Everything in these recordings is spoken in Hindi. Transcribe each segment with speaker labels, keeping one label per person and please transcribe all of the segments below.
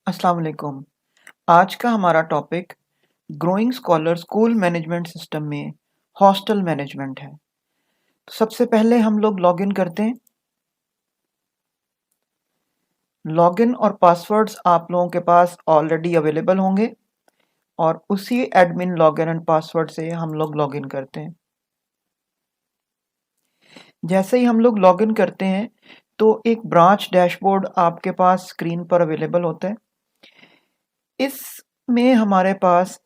Speaker 1: अस्सलाम वालेकुम। आज का हमारा topic growing scholar school management system में हॉस्टल मैनेजमेंट है। तो सबसे पहले हम लोग लॉगिन करते हैं। लॉगिन और पासवर्ड्स आप लोगों के पास ऑलरेडी अवेलेबल होंगे और उसी एडमिन लॉगिन एंड पासवर्ड से हम लोग लॉगिन करते हैं। जैसे ही हम लोग लॉगिन करते हैं तो एक ब्रांच डैशबोर्ड आपके पास स्क्रीन पर अवेलेबल होता है। इसमें हमारे पास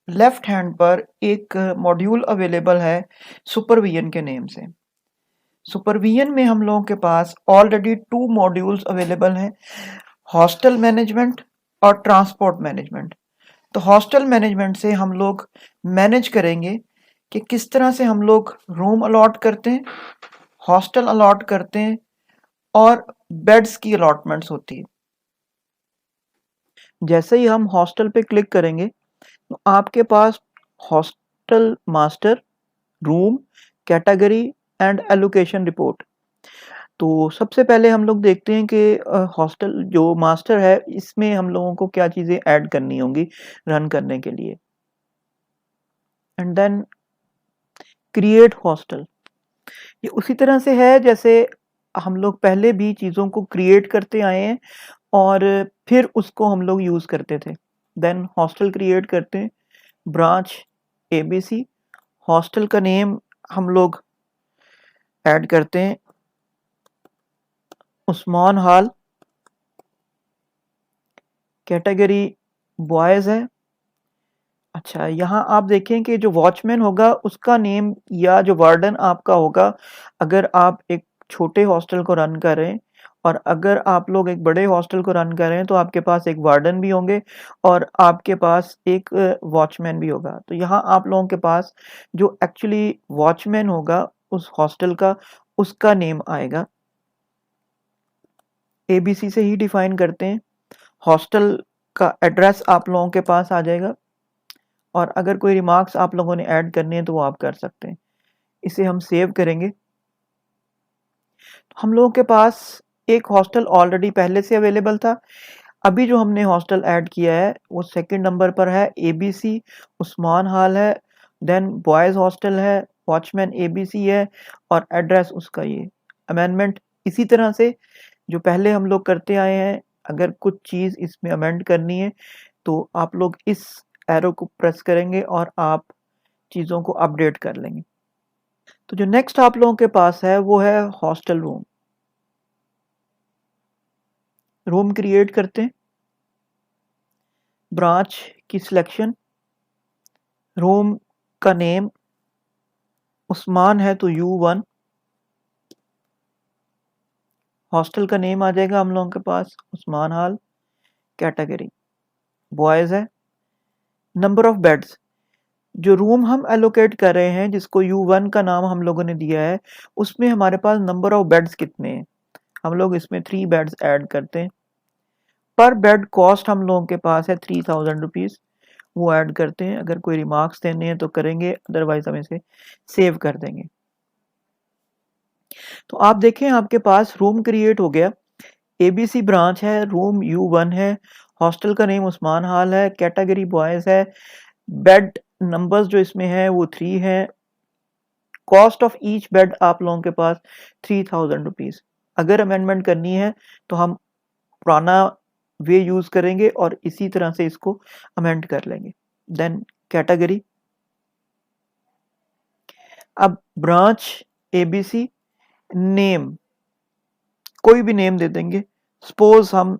Speaker 1: लेफ्ट हैंड पर एक मॉड्यूल अवेलेबल है सुपरविजन के नेम से। सुपरविजन में हम लोगों के पास ऑलरेडी 2 मॉड्यूल्स अवेलेबल हैं, हॉस्टल मैनेजमेंट और ट्रांसपोर्ट मैनेजमेंट। तो हॉस्टल मैनेजमेंट से हम लोग मैनेज करेंगे कि किस तरह से हम लोग रूम अलॉट करते हैं, हॉस्टल अलॉट करते हैं और बेड्स की अलॉटमेंट्स होती है। जैसे ही हम हॉस्टल पे क्लिक करेंगे तो आपके पास hostel master, room, category and allocation report. तो सबसे पहले हम लोग देखते हैं कि हॉस्टल जो मास्टर है इसमें हम लोगों को क्या चीज़ें ऐड करनी होंगी रन करने के लिए। एंड देन क्रिएट हॉस्टल, ये उसी तरह से है जैसे हम लोग पहले भी चीज़ों को क्रिएट करते आए हैं और फिर उसको हम लोग यूज़ करते थे। देन हॉस्टल क्रिएट करते हैं, ब्रांच एबीसी, हॉस्टल का नेम हम लोग ऐड करते हैं उस्मान हॉल, कैटेगरी बॉयज़ है। अच्छा, यहाँ आप देखें कि जो वॉचमैन होगा उसका नेम या जो वार्डन आपका होगा, अगर आप एक छोटे हॉस्टल को रन कर रहे हैं और अगर आप लोग एक बड़े हॉस्टल को रन कर रहे हैं तो आपके पास एक वार्डन भी होंगे और आपके पास एक वॉचमैन भी होगा। तो यहाँ आप लोगों के पास जो एक्चुअली वॉचमैन होगा उस हॉस्टल का, उसका नेम आएगा। एबीसी से ही डिफाइन करते हैं। हॉस्टल का एड्रेस आप लोगों के पास आ जाएगा और अगर कोई रिमार्क्स आप लोगों ने ऐड करने हैं तो वो आप कर सकते हैं। इसे हम सेव करेंगे। हम लोगों के पास एक हॉस्टल ऑलरेडी पहले से अवेलेबल था। अभी जो हमने हॉस्टल ऐड किया है वो सेकंड नंबर पर है, एबीसी उस्मान हॉल है, देन बॉयज़ हॉस्टल है, वॉचमैन एबीसी है और एड्रेस उसका ये। अमेंडमेंट इसी तरह से जो पहले हम लोग करते आए हैं, अगर कुछ चीज़ इसमें अमेंड करनी है तो आप लोग इस एरो को प्रेस करेंगे और आप चीज़ों को अपडेट कर लेंगे। तो जो नेक्स्ट आप लोगों के पास है वो है हॉस्टल रूम। रूम क्रिएट करते हैं, ब्रांच की सिलेक्शन, रूम का नेम उस्मान है तो U1, हॉस्टल का नेम आ जाएगा हम लोगों के पास उस्मान हॉल, कैटेगरी बॉयज़ है, नंबर ऑफ बेड्स, जो रूम हम एलोकेट कर रहे हैं जिसको U1 का नाम हम लोगों ने दिया है उसमें हमारे पास नंबर ऑफ बेड्स कितने हैं, हम लोग इसमें 3 बेड्स ऐड करते हैं। पर बेड कॉस्ट हम लोगों के पास है 3000 रुपीज़, वो ऐड करते हैं। अगर कोई रिमार्क्स देने हैं तो करेंगे, अदरवाइज हम इसे सेव कर देंगे। तो आप देखें आपके पास रूम क्रिएट हो गया, एबीसी ब्रांच है, रूम U1 है, हॉस्टल का नेम उस्मान हॉल है, कैटेगरी बॉयज़ है, बेड नंबर्स जो इसमें है वो 3 है, कॉस्ट ऑफ ईच बेड आप लोगों के पास 3000 रुपीज़। अगर अमेंडमेंट करनी है तो हम पुराना वे यूज़ करेंगे और इसी तरह से इसको अमेंड कर लेंगे। देन कैटेगरी, अब ब्रांच एबीसी, नेम कोई भी नेम दे देंगे, सपोज हम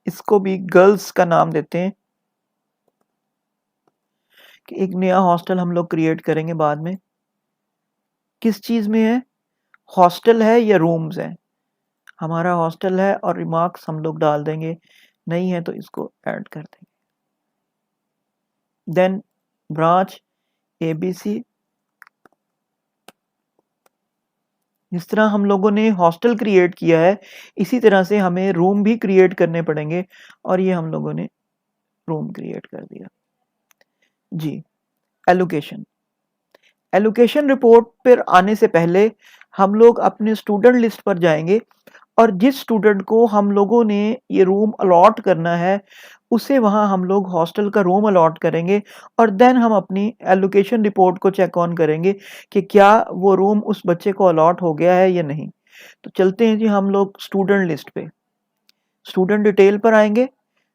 Speaker 1: इसको भी गर्ल्स का नाम देते हैं कि एक नया हॉस्टल हम लोग क्रिएट करेंगे बाद में। किस चीज़ में है, हॉस्टल है या रूम्स है? हमारा हॉस्टल है और रिमार्क्स हम लोग डाल देंगे, नहीं है तो इसको ऐड कर देंगे। देन ब्रांच एबीसी, जिस तरह हम लोगों ने हॉस्टल क्रिएट किया है इसी तरह से हमें रूम भी क्रिएट करने पड़ेंगे और ये हम लोगों ने रूम क्रिएट कर दिया। जी, एलोकेशन, एलोकेशन रिपोर्ट पर आने से पहले हम लोग अपने स्टूडेंट लिस्ट पर जाएंगे और जिस स्टूडेंट को हम लोगों ने ये रूम अलॉट करना है उसे वहाँ हम लोग हॉस्टल का रूम अलॉट करेंगे और देन हम अपनी एलोकेशन रिपोर्ट को चेक ऑन करेंगे कि क्या वो रूम उस बच्चे को अलॉट हो गया है या नहीं। तो चलते हैं जी हम लोग स्टूडेंट लिस्ट पे। स्टूडेंट डिटेल पर आएंगे,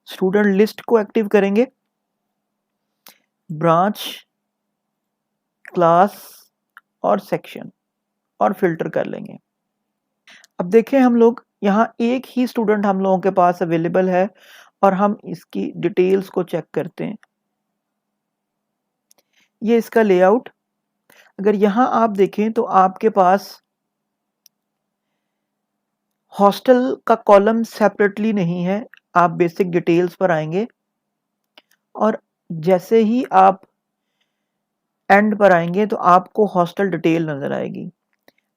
Speaker 1: स्टूडेंट लिस्ट को एक्टिव करेंगे, ब्रांच, क्लास और सेक्शन और फिल्टर कर लेंगे। अब देखें हम लोग यहाँ एक ही स्टूडेंट हम लोगों के पास अवेलेबल है और हम इसकी डिटेल्स को चेक करते हैं। ये इसका लेआउट, अगर यहाँ आप देखें तो आपके पास हॉस्टल का कॉलम सेपरेटली नहीं है। आप बेसिक डिटेल्स पर आएंगे और जैसे ही आप एंड पर आएंगे तो आपको हॉस्टल डिटेल नजर आएगी।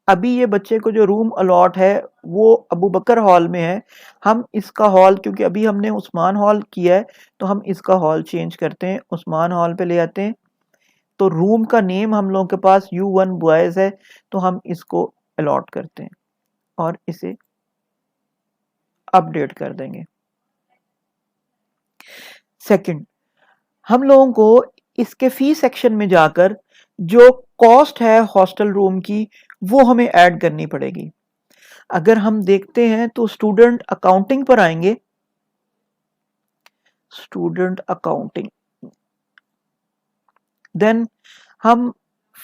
Speaker 1: अभी ये बच्चे को जो रूम अलॉट है वो अबू बकर हॉल में है। हम इसका हॉल, क्योंकि अभी हमने उस्मान हॉल किया है तो हम इसका हॉल चेंज करते हैं, उस्मान हॉल पे ले आते हैं। तो रूम का नेम हम लोगों के पास U1 बॉयज है तो हम इसको अलॉट करते हैं और इसे अपडेट कर देंगे। सेकंड, हम लोगों को इसके फी सेक्शन में जाकर जो कॉस्ट है हॉस्टल रूम की वो हमें ऐड करनी पड़ेगी। अगर हम देखते हैं तो स्टूडेंट अकाउंटिंग पर आएंगे, स्टूडेंट अकाउंटिंग, देन हम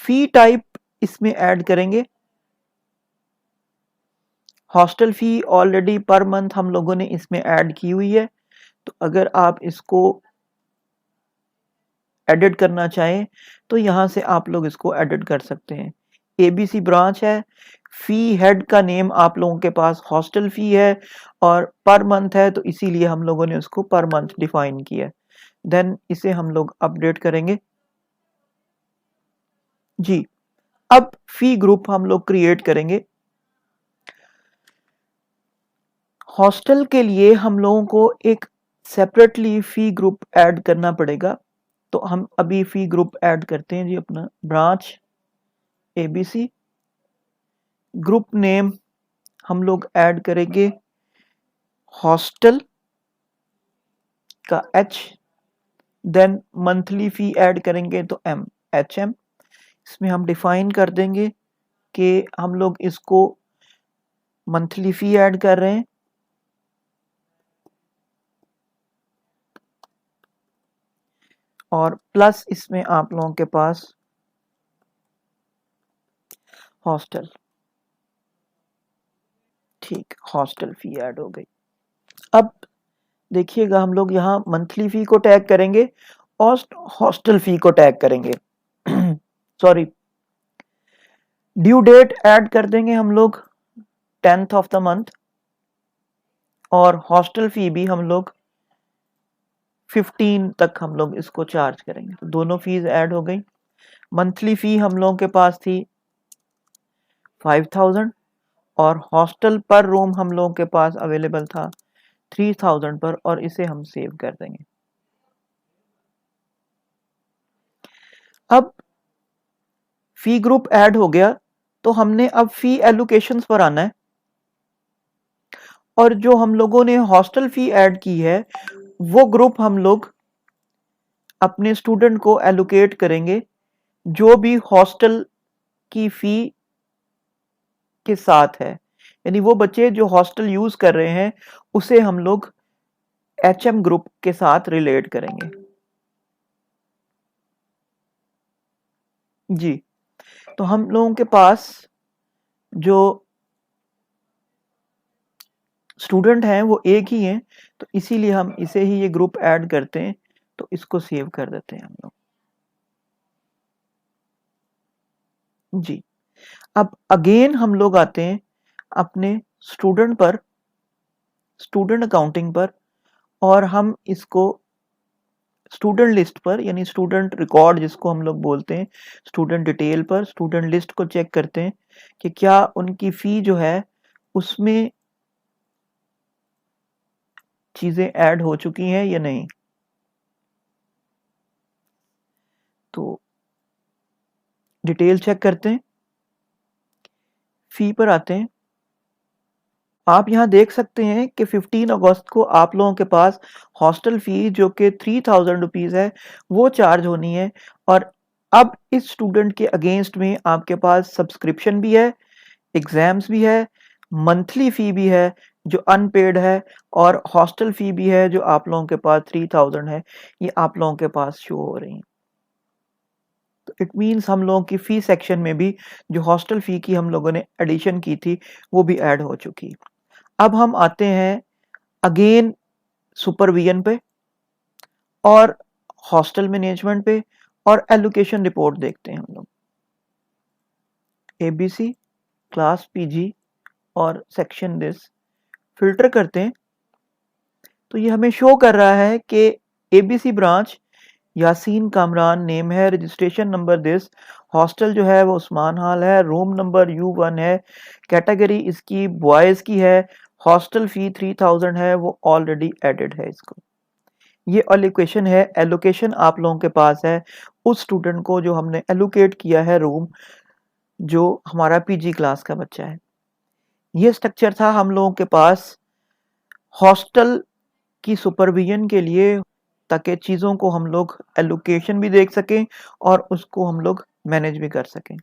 Speaker 1: फी टाइप इसमें ऐड करेंगे। Hostel fee already per month हम लोगों ने इसमें ऐड की हुई है, तो अगर आप इसको एडिट करना चाहें तो यहां से आप लोग इसको एडिट कर सकते हैं। ABC ब्रांच है, फी हेड का नेम आप लोगों के पास हॉस्टल फी है और पर मंथ है तो इसीलिए हम लोगों ने उसको पर मंथ डिफाइन किया है। देन इसे हम लोग अपडेट करेंगे जी। अब फी ग्रुप हम लोग क्रिएट करेंगे। हॉस्टल के लिए हम लोगों को एक सेपरेटली फी ग्रुप ऐड करना पड़ेगा, तो हम अभी फी ग्रुप ऐड करते हैं जी अपना ब्रांच ABC। ग्रुप नेम हम लोग ऐड करेंगे हॉस्टल का H, then monthly fee add करेंगे तो HM। इसमें हम डिफाइन कर देंगे कि हम लोग इसको मंथली फी ऐड कर रहे हैं और प्लस इसमें आप लोगों के पास हॉस्टल, ठीक, हॉस्टल फी ऐड हो गई। अब देखिएगा हम लोग यहाँ मंथली फी को टैग करेंगे और हॉस्टल फी को टैग करेंगे सॉरी, ड्यू डेट ऐड कर देंगे हम लोग 10th ऑफ द मंथ और हॉस्टल फी भी हम लोग 15 तक हम लोग इसको चार्ज करेंगे। तो दोनों फीस ऐड हो गई। मंथली फी हम लोगों के पास थी 5000 और हॉस्टल पर रूम हम लोगों के पास अवेलेबल था 3000 पर और इसे हम सेव कर देंगे। अब फी ग्रुप ऐड हो गया तो हमने अब फी एलोकेशंस पर आना है और जो हम लोगों ने हॉस्टल फी ऐड की है वो ग्रुप हम लोग अपने स्टूडेंट को एलोकेट करेंगे जो भी हॉस्टल की फी के साथ है, यानी वो बच्चे जो हॉस्टल यूज कर रहे हैं उसे हम लोग HM ग्रुप के साथ रिलेट करेंगे जी। तो हम लोगों के पास जो स्टूडेंट हैं वो एक ही हैं तो इसीलिए हम इसे ही ये ग्रुप ऐड करते हैं, तो इसको सेव कर देते हैं हम लोग जी। अब अगेन हम लोग आते हैं अपने स्टूडेंट पर, स्टूडेंट अकाउंटिंग पर, और हम इसको स्टूडेंट लिस्ट पर यानी स्टूडेंट रिकॉर्ड जिसको हम लोग बोलते हैं, स्टूडेंट डिटेल पर स्टूडेंट लिस्ट को चेक करते हैं कि क्या उनकी फी जो है उसमें चीजें ऐड हो चुकी हैं या नहीं। तो डिटेल चेक करते हैं, फी पर आते हैं, आप यहाँ देख सकते हैं कि 15 अगस्त को आप लोगों के पास हॉस्टल फी जो कि 3000 रुपीज़ है वो चार्ज होनी है। और अब इस स्टूडेंट के अगेंस्ट में आपके पास सब्सक्रिप्शन भी है, एग्ज़ाम्स भी है, मंथली फ़ी भी है जो अनपेड है, और हॉस्टल फ़ी भी है जो आप लोगों के पास 3000 है, ये आप लोगों के पास शो हो रही है। तो इट मीन्स हम लोगों की फ़ी सेक्शन में भी जो हॉस्टल फ़ी की हम लोगों ने एडिशन की थी वो भी ऐड हो चुकी है। अब हम आते हैं अगेन सुपरविजन पे और हॉस्टल मैनेजमेंट पे और एलोकेशन रिपोर्ट देखते हैं हम लोग। एबीसी, क्लास पीजी और सेक्शन दिस फिल्टर करते हैं तो ये हमें शो कर रहा है कि ABC branch Yasin Kamran name है, रजिस्ट्रेशन नंबर दिस, हॉस्टल जो है वो उस्मान हाल है, रूम नंबर U1 है, कैटेगरी इसकी बॉयज़ की है, हॉस्टल फ़ी 3000 है, वो ऑलरेडी एडेड है इसको। ये एलोकेशन है, एलोकेशन आप लोगों के पास है उस स्टूडेंट को जो हमने एलोकेट किया है रूम, जो हमारा पीजी क्लास का बच्चा है। ये स्ट्रक्चर था हम लोगों के पास हॉस्टल की सुपरविजन के लिए, ताकि चीज़ों को हम लोग एलोकेशन भी देख सकें और उसको हम लोग मैनेज भी कर सकें।